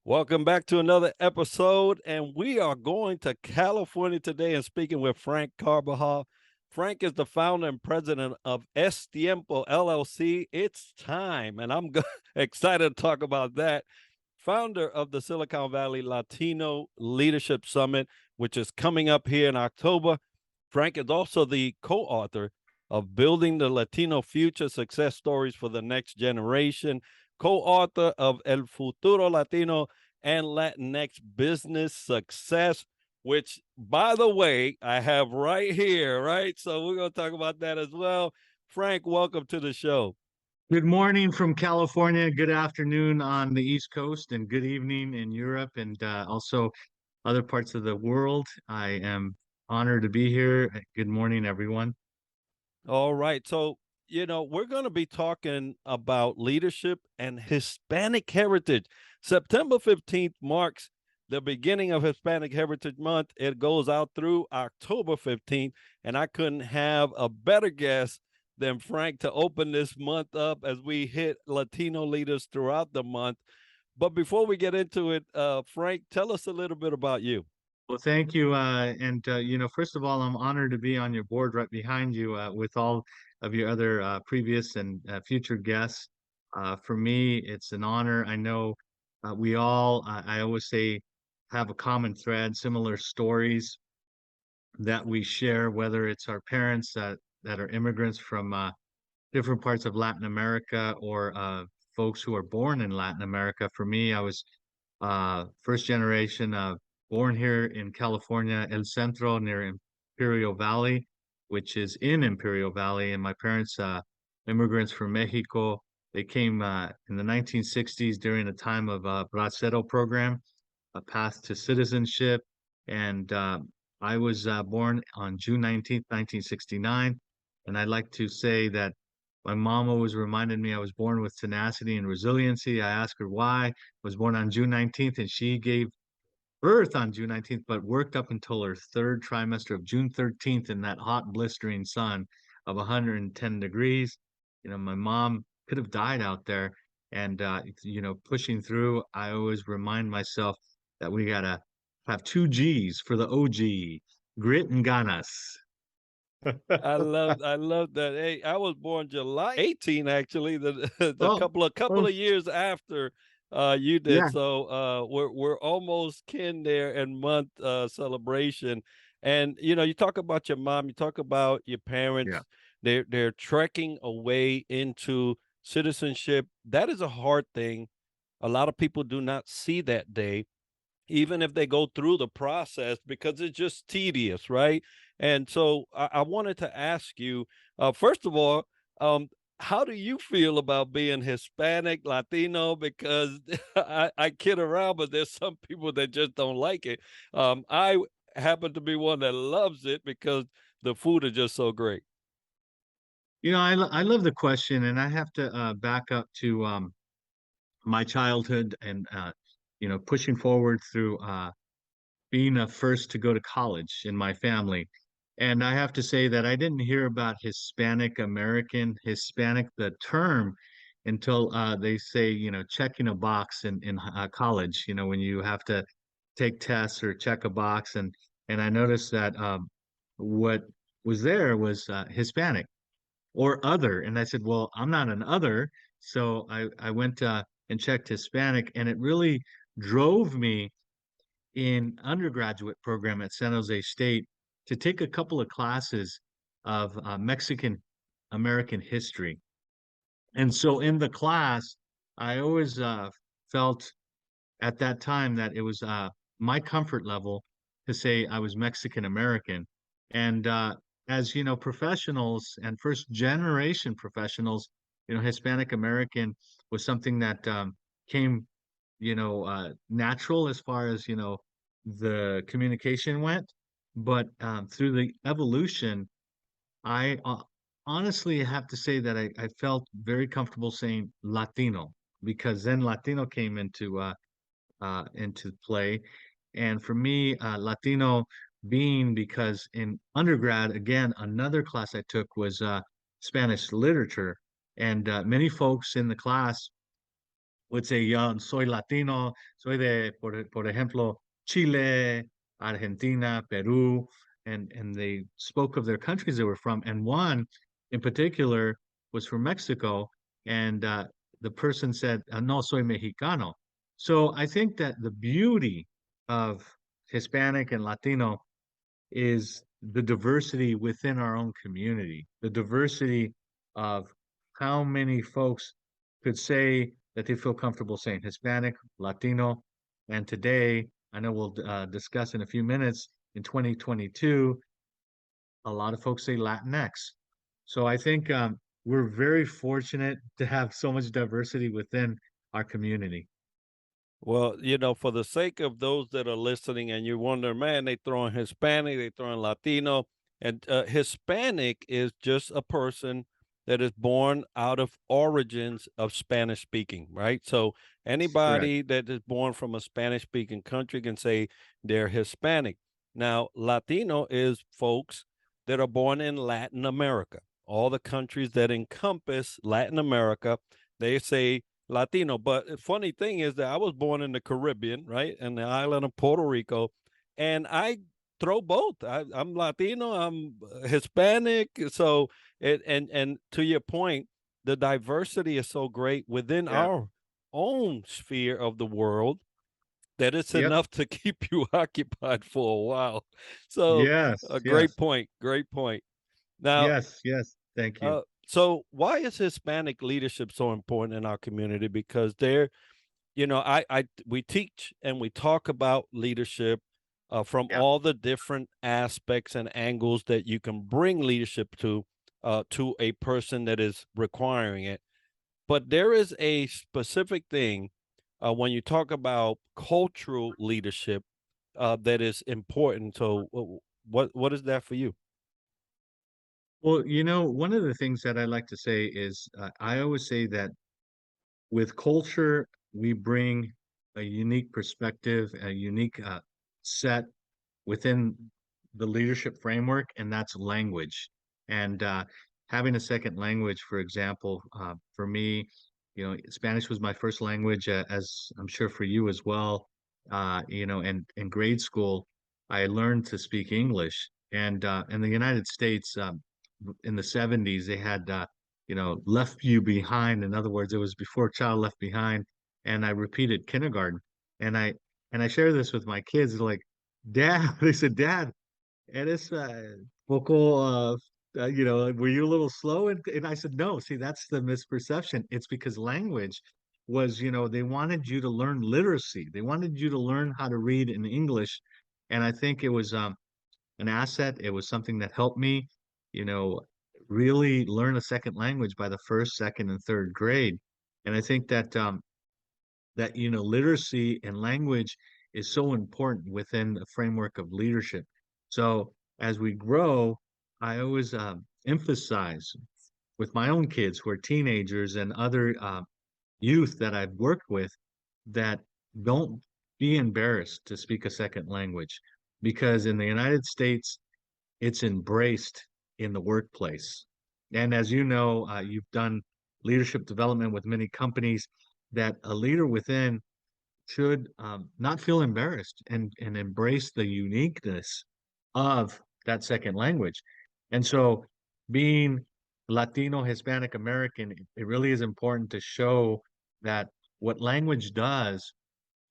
Welcome back to another episode, and we are going to California today and speaking with Frank Carbajal. Frank is the founder and president of EsTiempo LLC. It's time, and I'm excited to talk about that. Founder of the Silicon Valley Latino Leadership Summit, which is coming up here in October. Frank is also the co-author of Building the Latino Future: Success Stories for the Next Generation, co-author of El Futuro Latino and Latinx Business Success, which, by the way, I have right here, right? So we're going to talk about that as well. Frank, welcome to the show. Good morning from California, good afternoon on the East Coast, and good evening in Europe and also other parts of the world. I am honored to be here. Good morning, everyone. All right. So, we're going to be talking about leadership and Hispanic heritage. September 15th marks the beginning of Hispanic Heritage Month. It goes out through October 15th, and I couldn't have a better guest than Frank to open this month up as we hit Latino leaders throughout the month. But before we get into it, Frank, tell us a little bit about you. Well, thank you. First of all, I'm honored to be on your board right behind you with all of your other previous and future guests. For me, it's an honor. I know we all, I always say, have a common thread, similar stories that we share, whether it's our parents that are immigrants from different parts of Latin America or folks who are born in Latin America. For me, I was first generation born here in California, El Centro, near Imperial Valley, which is in Imperial Valley. And my parents, immigrants from Mexico, they came in the 1960s during a time of Bracero program, a path to citizenship. And I was born on June 19th, 1969. And I'd like to say that my mom always reminded me I was born with tenacity and resiliency. I asked her why. I was born on June 19th, and she gave birth on June 19th, but worked up until her third trimester of June 13th in that hot, blistering sun of 110 degrees. My mom could have died out there. And, pushing through, I always remind myself that we got to have two G's for the OG, grit and ganas. I love that. Hey, I was born July 18, actually, the Oh, couple oh, of years after you did. yeah, So we're almost kin there and month celebration. And you talk about your mom, you talk about your yeah. parents, they're trekking away into citizenship. That is a hard thing. A lot of people do not see that day, even if they go through the process, because it's just tedious, right? And so I wanted to ask you, first of all, um, how do you feel about being Hispanic, Latino? Because I kid around, but there's some people that just don't like it. I happen to be one that loves it because the food is just so great. I love the question, and I have to back up to my childhood and pushing forward through being a first to go to college in my family. And I have to say that I didn't hear about Hispanic American, Hispanic, the term, until they say, checking a box in college, when you have to take tests or check a box. And I noticed that what was there was Hispanic or other. And I said, well, I'm not an other. So I went and checked Hispanic, and it really drove me in undergraduate program at San Jose State to take a couple of classes of Mexican American history. And so in the class, I always felt at that time that it was my comfort level to say I was Mexican American. And as professionals and first generation professionals, Hispanic American was something that came, natural as far as the communication went. But through the evolution, I honestly have to say that I felt very comfortable saying Latino, because then Latino came into play. And for me, Latino being because in undergrad, again, another class I took was Spanish literature. And many folks in the class would say, yo, soy Latino, soy de, por ejemplo, Chile, Argentina, Peru, and they spoke of their countries they were from. And one in particular was from Mexico, and the person said, no, soy Mexicano. So I think that the beauty of Hispanic and Latino is the diversity within our own community, the diversity of how many folks could say that they feel comfortable saying Hispanic, Latino, and today, I know we'll discuss in a few minutes, in 2022, a lot of folks say Latinx. So I think we're very fortunate to have so much diversity within our community. Well, for the sake of those that are listening and you wonder, man, they throwing Hispanic, they throwing Latino, and Hispanic is just a person that is born out of origins of Spanish speaking, right? So Correct. anybody that is born from a Spanish speaking country can say they're Hispanic. Now, Latino is folks that are born in Latin America, all the countries that encompass Latin America. They say Latino. But the funny thing is that I was born in the Caribbean, right, in the island of Puerto Rico, and I throw both. I'm Latino, I'm Hispanic. So and to your point, the diversity is so great within Yeah. our own sphere of the world that it's Yep. enough to keep you occupied for a while. So Yes. a great Yes. point. Great point. Now, Yes. Yes. Thank you. so why is Hispanic leadership so important in our community? Because we teach and we talk about leadership from Yeah. all the different aspects and angles that you can bring leadership to a person that is requiring it. But there is a specific thing when you talk about cultural leadership that is important. So, what is that for you? Well, one of the things that I like to say is I always say that with culture, we bring a unique perspective, a unique set within the leadership framework, and that's language. And having a second language, for example, for me, Spanish was my first language, as I'm sure for you as well. And in grade school, I learned to speak English. And in the United States, in the 70s, they had, left you behind. In other words, it was before child left behind. And I repeated kindergarten. And I share this with my kids. They're like, Dad, they said, Dad, eres poco, were you a little slow? And I said, no, see, that's the misperception. It's because language was, they wanted you to learn literacy. They wanted you to learn how to read in English. And I think it was an asset. It was something that helped me, you know, really learn a second language by the first, second, and third grade. And I think that literacy and language is so important within the framework of leadership. So as we grow, I always emphasize with my own kids who are teenagers and other youth that I've worked with that don't be embarrassed to speak a second language because in the United States it's embraced in the workplace. And as you know, you've done leadership development with many companies that a leader within should not feel embarrassed and embrace the uniqueness of that second language. And so, being Latino, Hispanic American, it really is important to show that what language does,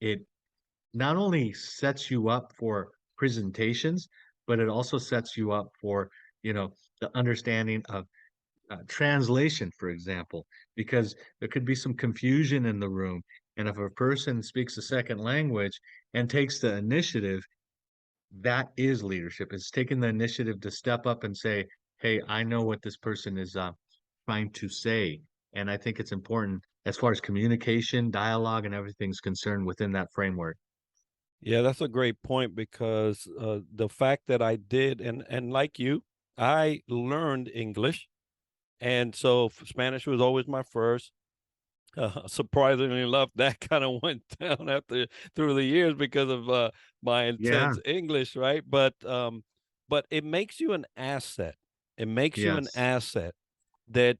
it not only sets you up for presentations, but it also sets you up for, the understanding of translation, for example, because there could be some confusion in the room. And if a person speaks a second language and takes the initiative, that is leadership. It's taking the initiative to step up and say, hey, I know what this person is trying to say. And I think it's important as far as communication, dialogue, and everything's concerned within that framework. Yeah, that's a great point because the fact that I did, and like you, I learned English, and so Spanish was always my first. Surprisingly enough, that kind of went down after through the years because of my Yeah. intense English, right? But it makes you an asset. It makes you an Yes. asset that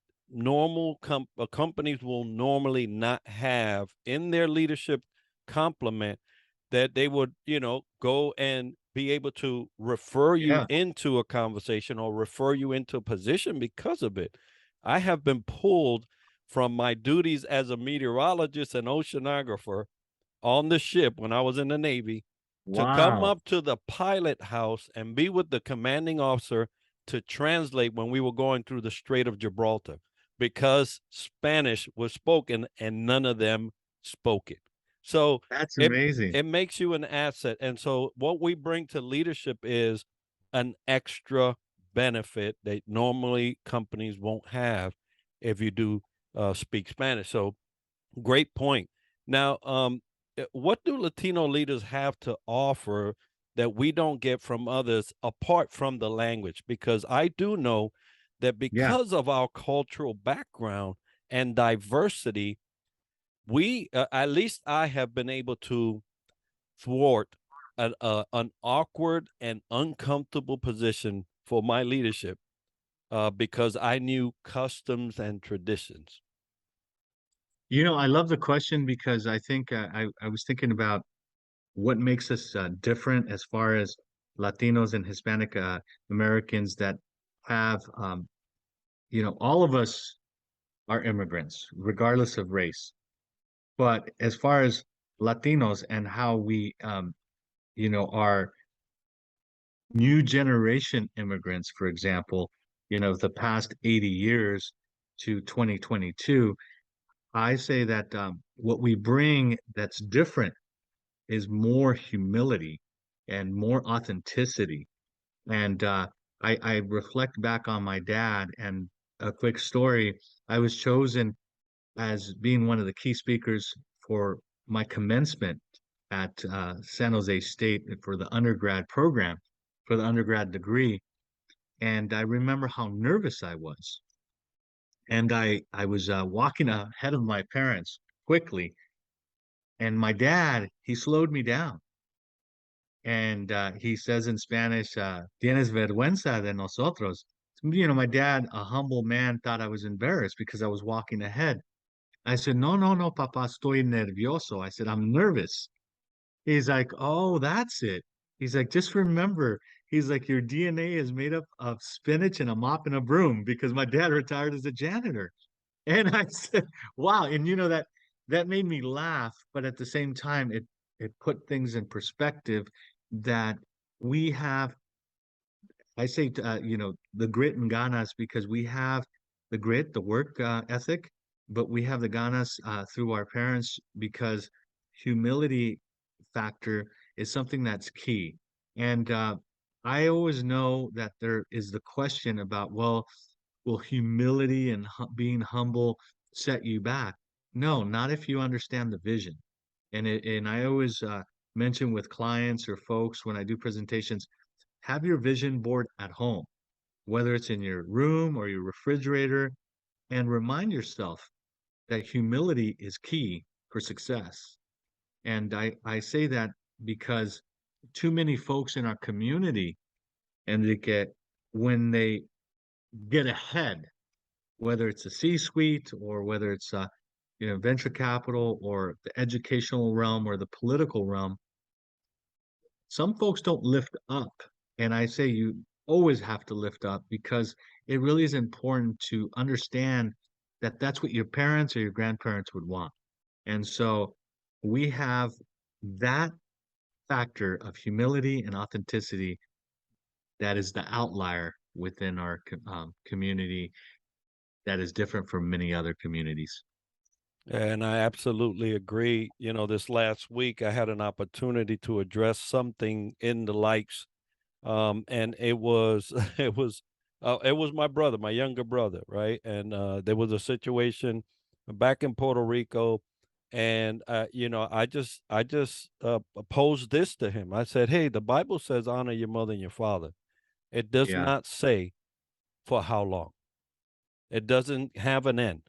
companies will normally not have in their leadership complement, that they would, go and be able to refer you Yeah. into a conversation or refer you into a position because of it. I have been pulled from my duties as a meteorologist and oceanographer on the ship when I was in the Navy to come Wow. up to the pilot house and be with the commanding officer to translate when we were going through the Strait of Gibraltar because Spanish was spoken and none of them spoke it. So That's it amazing. it makes you an asset. And so what we bring to leadership is an extra benefit that normally companies won't have if you do speak Spanish. So great point. Now, what do Latino leaders have to offer that we don't get from others apart from the language? Because I do know that Yeah. because of our cultural background and diversity, at least I have been able to thwart an awkward and uncomfortable position for my leadership because I knew customs and traditions. I love the question because I think I was thinking about what makes us different as far as Latinos and Hispanic Americans that have, all of us are immigrants, regardless of race. But as far as Latinos and how we, are new generation immigrants, for example, the past 80 years to 2022, I say that what we bring that's different is more humility and more authenticity. And I reflect back on my dad and a quick story. I was chosen as being one of the key speakers for my commencement at San Jose State for the undergrad program, for the undergrad degree. And I remember how nervous I was. And I was walking ahead of my parents quickly. And my dad, he slowed me down. And he says in Spanish, "Tienes vergüenza de nosotros." My dad, a humble man, thought I was embarrassed because I was walking ahead. I said, "No, no, no, papá, estoy nervioso." I said, "I'm nervous." He's like, "Oh, that's it." He's like, "Just remember," he's like, "your DNA is made up of spinach and a mop and a broom," because my dad retired as a janitor. And I said, "Wow." And that made me laugh, but at the same time, it put things in perspective that we have, I say, the grit and ganas because we have the grit, the work ethic, but we have the ganas through our parents because humility factor is something that's key. And I always know that there is the question about, well, will humility and being humble set you back? No, not if you understand the vision. And I always mention with clients or folks when I do presentations, have your vision board at home, whether it's in your room or your refrigerator, and remind yourself that humility is key for success. And I say that because too many folks in our community, Enrique, when they get ahead, whether it's a C-suite or whether it's venture capital or the educational realm or the political realm, some folks don't lift up. And I say you always have to lift up because it really is important to understand that that's what your parents or your grandparents would want. And so we have that factor of humility and authenticity that is the outlier within our community that is different from many other communities. And I absolutely agree. This last week I had an opportunity to address something in the likes, and it was it was my brother, my younger brother, right? And there was a situation back in Puerto Rico, and I just posed this to him. I said, "Hey, the Bible says honor your mother and your father. It does Yeah. not say for how long. It doesn't have an end.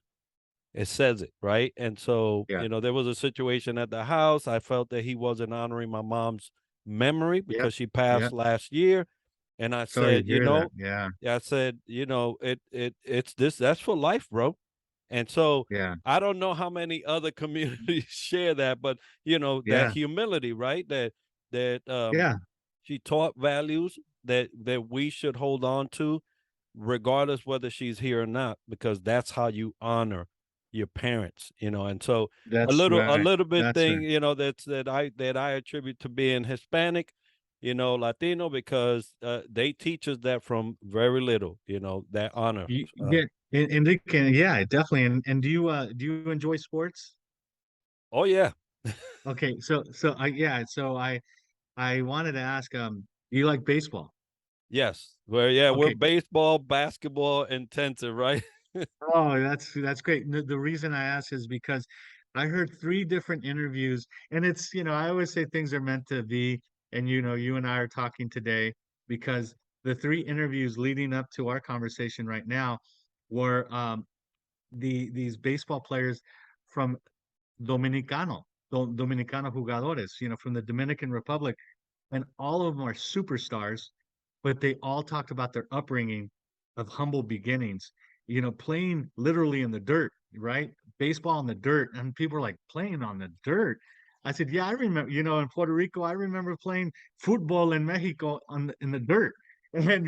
it says it, right? And so, Yeah. there was a situation at the house. I felt that he wasn't honoring my mom's memory Yep. because she passed Yep. last year. And I Sorry to said, hear that. Yeah. yeah, I said, it's this, that's for life, bro. And so Yeah. I don't know how many other communities share that, but that Yeah. humility, right? That Yeah. she taught values that we should hold on to, regardless whether she's here or not, because that's how you honor your parents, and so That's a right. little bit That's thing, right. that I attribute to being Hispanic, Latino, because they teach us that from very little, that honor. Yeah. And they can, yeah, definitely. And do you enjoy sports? Oh yeah, Okay, so I wanted to ask, you like baseball? yes, well, yeah, we're Okay. baseball, basketball intensive, right? Oh, that's great. The reason I ask is because I heard three different interviews, and it's, I always say things are meant to be, and you and I are talking today because the three interviews leading up to our conversation right now were these baseball players from Dominicano jugadores, from the Dominican Republic, and all of them are superstars, but they all talked about their upbringing of humble beginnings, playing literally in the dirt, right? Baseball in the dirt. And people are like, playing on the dirt. I said, yeah, I remember, in Puerto Rico, I remember playing football in Mexico in the dirt. And,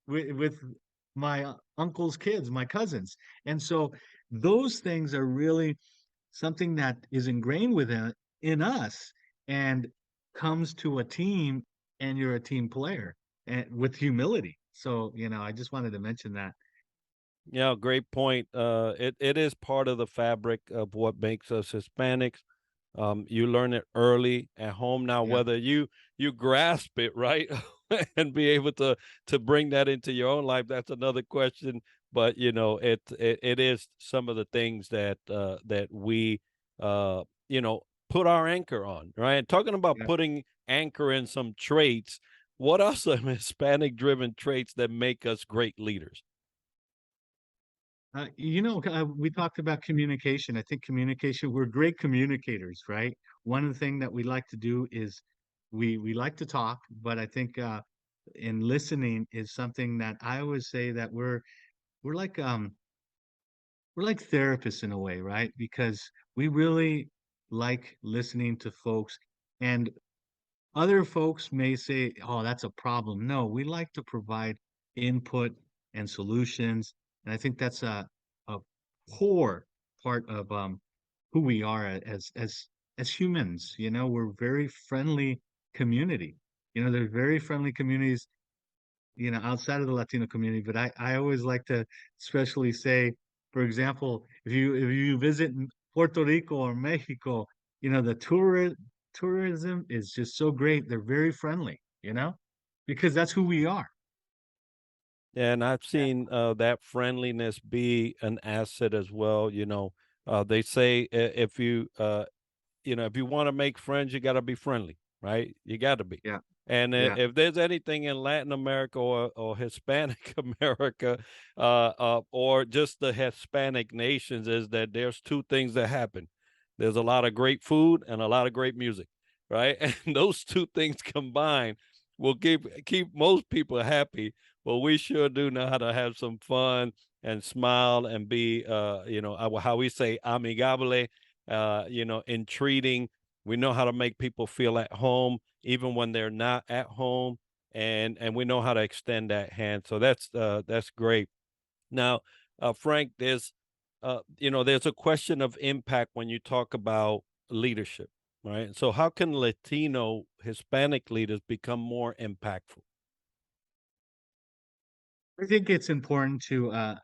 with my uncle's kids, my cousins. And so those things are really something that is ingrained within in us and comes to a team, and you're a team player and with humility. So, I just wanted to mention that. Yeah, great point. It is part of the fabric of what makes us Hispanics. You learn it early at home. Now, Yeah. whether you grasp it, right, and be able to bring that into your own life, that's another question. But it is some of the things that we put our anchor on, right? And talking about Yeah. putting anchor in some traits, what are some Hispanic-driven traits that make us great leaders? We talked about communication. I think communication, we're great communicators, right? One of the things that we like to do is we like to talk, but I think in listening is something that I always say that we're like we're like therapists in a way, right? Because we really like listening to folks, and other folks may say, "Oh, that's a problem." No, we like to provide input and solutions, and I think that's a core part of who we are as humans. We're very friendly community. There's very friendly communities, outside of the Latino community. But I always like to especially say, for example, if you visit Puerto Rico or Mexico, the tourism is just so great. They're very friendly, because that's who we are. And I've Yeah. seen that friendliness be an asset as well. They say if you want to make friends, you got to be friendly, right? You got to be. Yeah. And Yeah. if there's anything in Latin America or Hispanic America, or just the Hispanic nations, is that there's two things that happen. There's a lot of great food and a lot of great music, right? And those two things combined will keep most people happy. But we sure do know how to have some fun and smile and be, how we say amigable, entreating. We know how to make people feel at home, even when they're not at home, and we know how to extend that hand. So that's great. Now, Frank, there's a question of impact when you talk about leadership, right? So how can Latino Hispanic leaders become more impactful? I think it's important to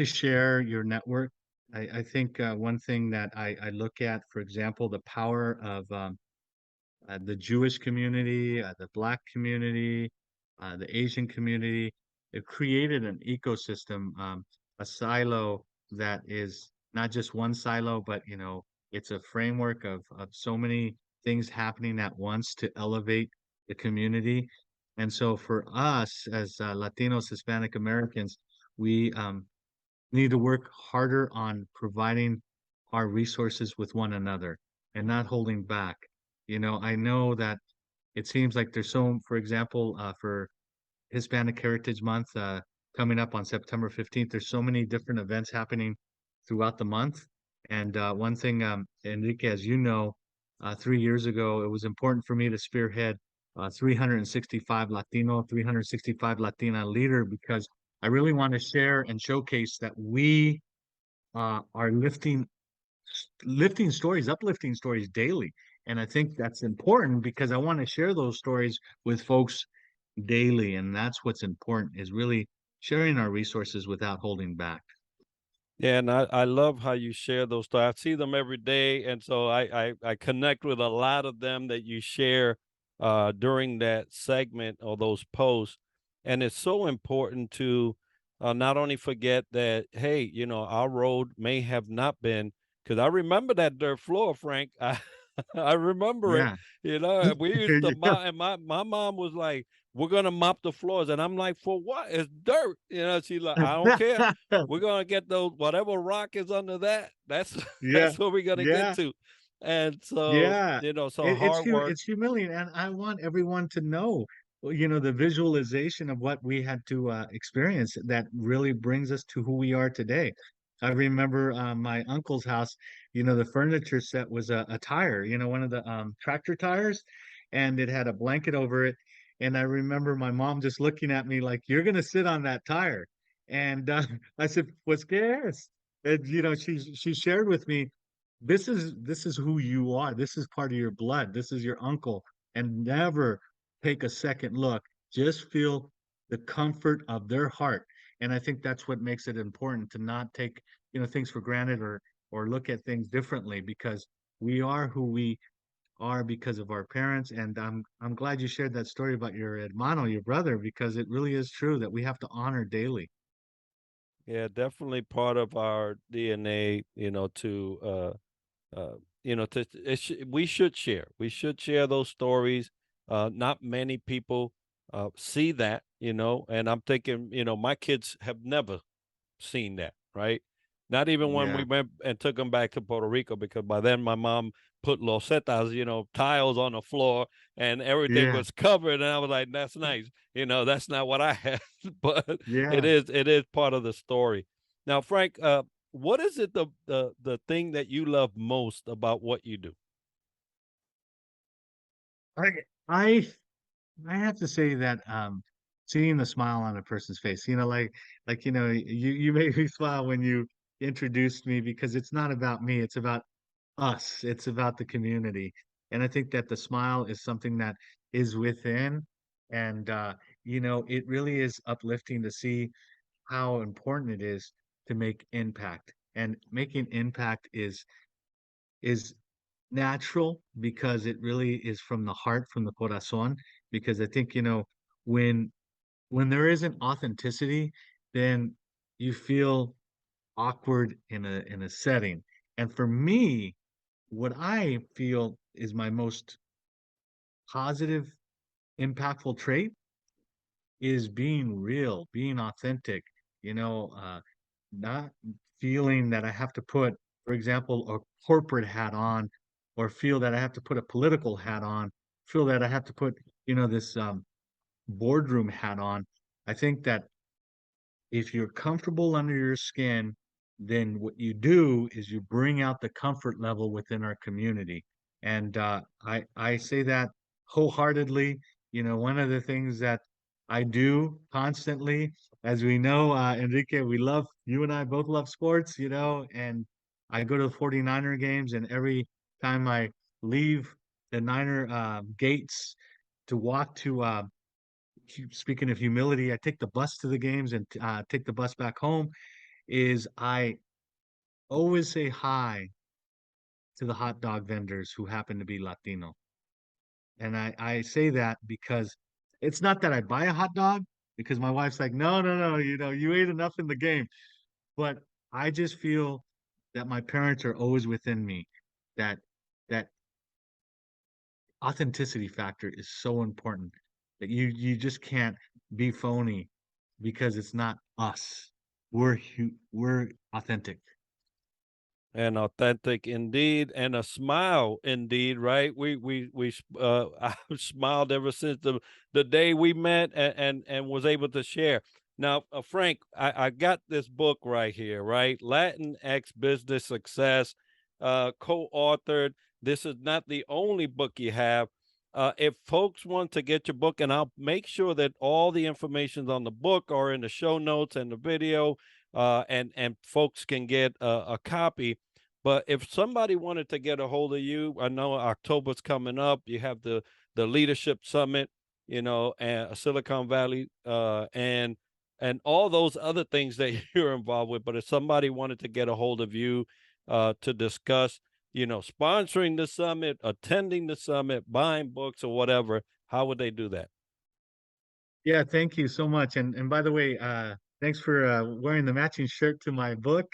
share your network. I think one thing that I look at, for example, the power of the Jewish community, the Black community, the Asian community. It created an ecosystem, a silo that is not just one silo, but it's a framework of so many things happening at once to elevate the community. And so for us as Latinos, Hispanic Americans, we need to work harder on providing our resources with one another and not holding back. I know that it seems like there's so, for example, for Hispanic Heritage Month coming up on September 15th, there's so many different events happening throughout the month. And one thing, Enrique, as you know, 3 years ago, it was important for me to spearhead 365 Latino, 365 Latina leader because I really want to share and showcase that we are lifting stories, uplifting stories daily. And I think that's important because I want to share those stories with folks daily. And that's what's important is really sharing our resources without holding back. Yeah, and I love how you share those stories. I see them every day, and so I connect with a lot of them that you share during that segment or those posts, and it's so important to not only forget that, hey, our road may have not been, because I remember that dirt floor, Frank. I remember it. Yeah. We used to mop, and my mom was like, "We're gonna mop the floors," and I'm like, "For what? It's dirt." She's like, "I don't care. Yeah. We're gonna get those whatever rock is under that. That's Yeah. that's what we're gonna get Yeah. to." And so, Yeah. so hard work. It's humiliating, and I want everyone to know, well, the visualization of what we had to experience that really brings us to who we are today. I remember my uncle's house, the furniture set was a tire, one of the tractor tires, and it had a blanket over it. And I remember my mom just looking at me like, "You're gonna sit on that tire." And I said, "Pues qué es?" And she shared with me, this is who you are. This is part of your blood. This is your uncle. And never take a second look. Just feel the comfort of their heart. And I think that's what makes it important to not take, things for granted or look at things differently because we are who we are because of our parents. And I'm glad you shared that story about your hermano, your brother, because it really is true that we have to honor daily. Yeah, definitely part of our DNA. We should share. We should share those stories. Not many people see that. And I'm thinking, my kids have never seen that, right? Not even when we Yeah, went and took them back to Puerto Rico, because by then my mom put losetas, tiles on the floor and everything yeah, was covered. And I was like, that's nice. That's not what I had, but it yeah. is, it is part of the story. Now, Frank, what is it the thing that you love most about what you do? I I I have to say that seeing the smile on a person's face, you made me smile when you introduced me because it's not about me, it's about us. It's about the community. And I think that the smile is something that is within and it really is uplifting to see how important it is to make impact. And making impact is natural because it really is from the heart, from the corazon. Because I think, when there isn't authenticity, then you feel awkward in a setting. And for me, what I feel is my most positive, impactful trait is being real, being authentic, not feeling that I have to put, for example, a corporate hat on, or feel that I have to put a political hat on, feel that I have to put, this boardroom hat on. I think that if you're comfortable under your skin, then what you do is you bring out the comfort level within our community. And I say that wholeheartedly. One of the things that I do constantly, as we know, Enrique, you and I both love sports, and I go to the 49er games, and every time I leave the Niner gates to walk to speaking of humility, I take the bus to the games and take the bus back home. Is I always say hi to the hot dog vendors who happen to be Latino, and I say that because it's not that I buy a hot dog because my wife's like, no, no, no, you ate enough in the game, but I just feel that my parents are always within me. That that authenticity factor is so important that you just can't be phony because it's not us. we're authentic. And authentic indeed, and a smile indeed, right? I've smiled ever since the day we met, and was able to share. Now, Frank, I got this book right here, right? Latin X Business Success, co-authored. This is not the only book you have. If folks want to get your book, and I'll make sure that all the information on the book are in the show notes and the video, and folks can get a copy. But if somebody wanted to get a hold of you, I know October's coming up. You have the leadership summit, and Silicon Valley, and all those other things that you're involved with. But if somebody wanted to get a hold of you to discuss, sponsoring the summit, attending the summit, buying books or whatever, how would they do that? Yeah, thank you so much. And by the way, thanks for wearing the matching shirt to my book.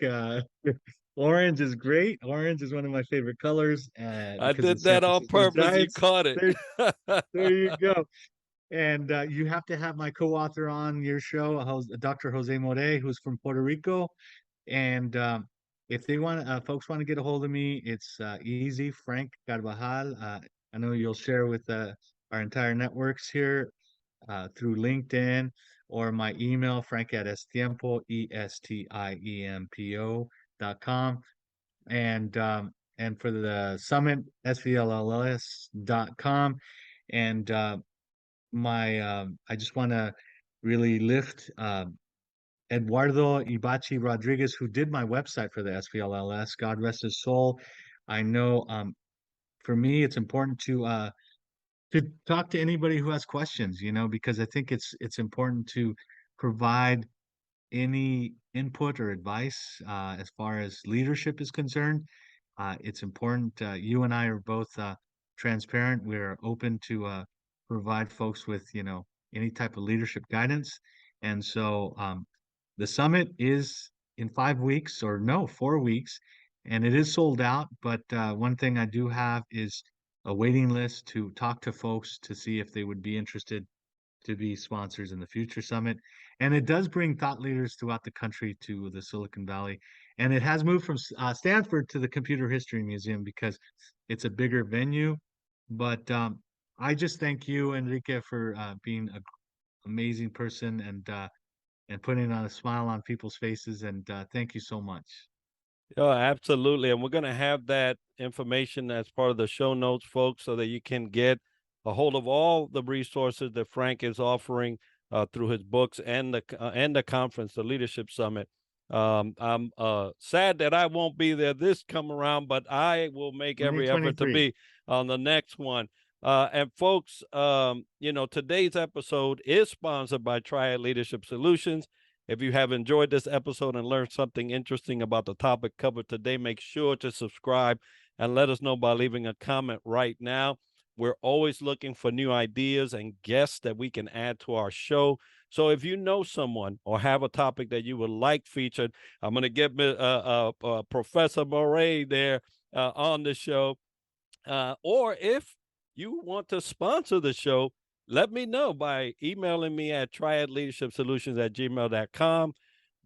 Orange is great. Orange is one of my favorite colors I because of did San that on Francisco purpose. You Giants. caught it. There, there you go. And you have to have my co-author on your show, Dr. Jose More, who's from Puerto Rico. And if they want, folks want to get a hold of me, it's easy. Frank Carbajal. I know you'll share with our entire networks here through LinkedIn or my email, frank at estiempo, ESTIEMPO.com. And for the summit, SVLLS.com. And I just want to really lift Eduardo Ibachi Rodriguez, who did my website for the SVLLS. God rest his soul. I know for me, it's important to talk to anybody who has questions, because I think it's important to provide any input or advice as far as leadership is concerned. It's important. You and I are both transparent. We're open to provide folks with, any type of leadership guidance. And so the summit is in 5 weeks, or no, 4 weeks, and it is sold out. But one thing I do have is a waiting list to talk to folks to see if they would be interested to be sponsors in the future summit. And it does bring thought leaders throughout the country to the Silicon Valley. And it has moved from Stanford to the Computer History Museum because it's a bigger venue. But I just thank you, Enrique, for being an amazing person and putting on a smile on people's faces. And thank you so much. Oh, absolutely. And we're going to have that information as part of the show notes, folks, so that you can get a hold of all the resources that Frank is offering through his books and the conference, the Leadership Summit. I'm sad that I won't be there this come around, but I will make every effort to 2023. be on the next one. And folks, today's episode is sponsored by Triad Leadership Solutions. If you have enjoyed this episode and learned something interesting about the topic covered today, make sure to subscribe and let us know by leaving a comment right now. We're always looking for new ideas and guests that we can add to our show. So if you know someone or have a topic that you would like featured, I'm going to get Professor Moray there on the show. Or if you want to sponsor the show, let me know by emailing me at triadleadershipsolutions@gmail.com.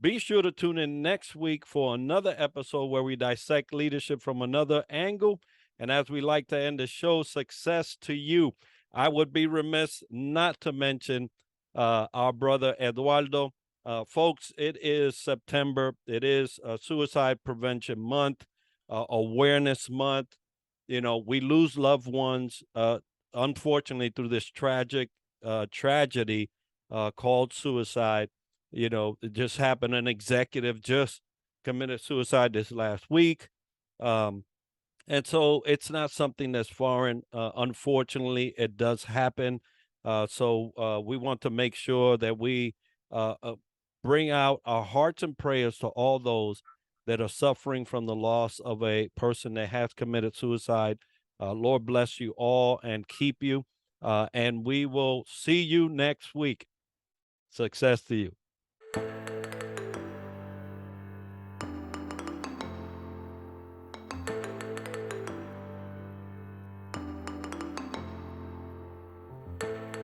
Be sure to tune in next week for another episode where we dissect leadership from another angle. And as we like to end the show, success to you. I would be remiss not to mention our brother Eduardo. Folks, it is September. It is Suicide Prevention Month, Awareness Month. We lose loved ones, unfortunately, through this tragic tragedy called suicide. It just happened. An executive just committed suicide this last week. And so it's not something that's foreign. Unfortunately, it does happen. So we want to make sure that we bring out our hearts and prayers to all those that are suffering from the loss of a person that has committed suicide. Lord bless you all and keep you. And we will see you next week. Success to you.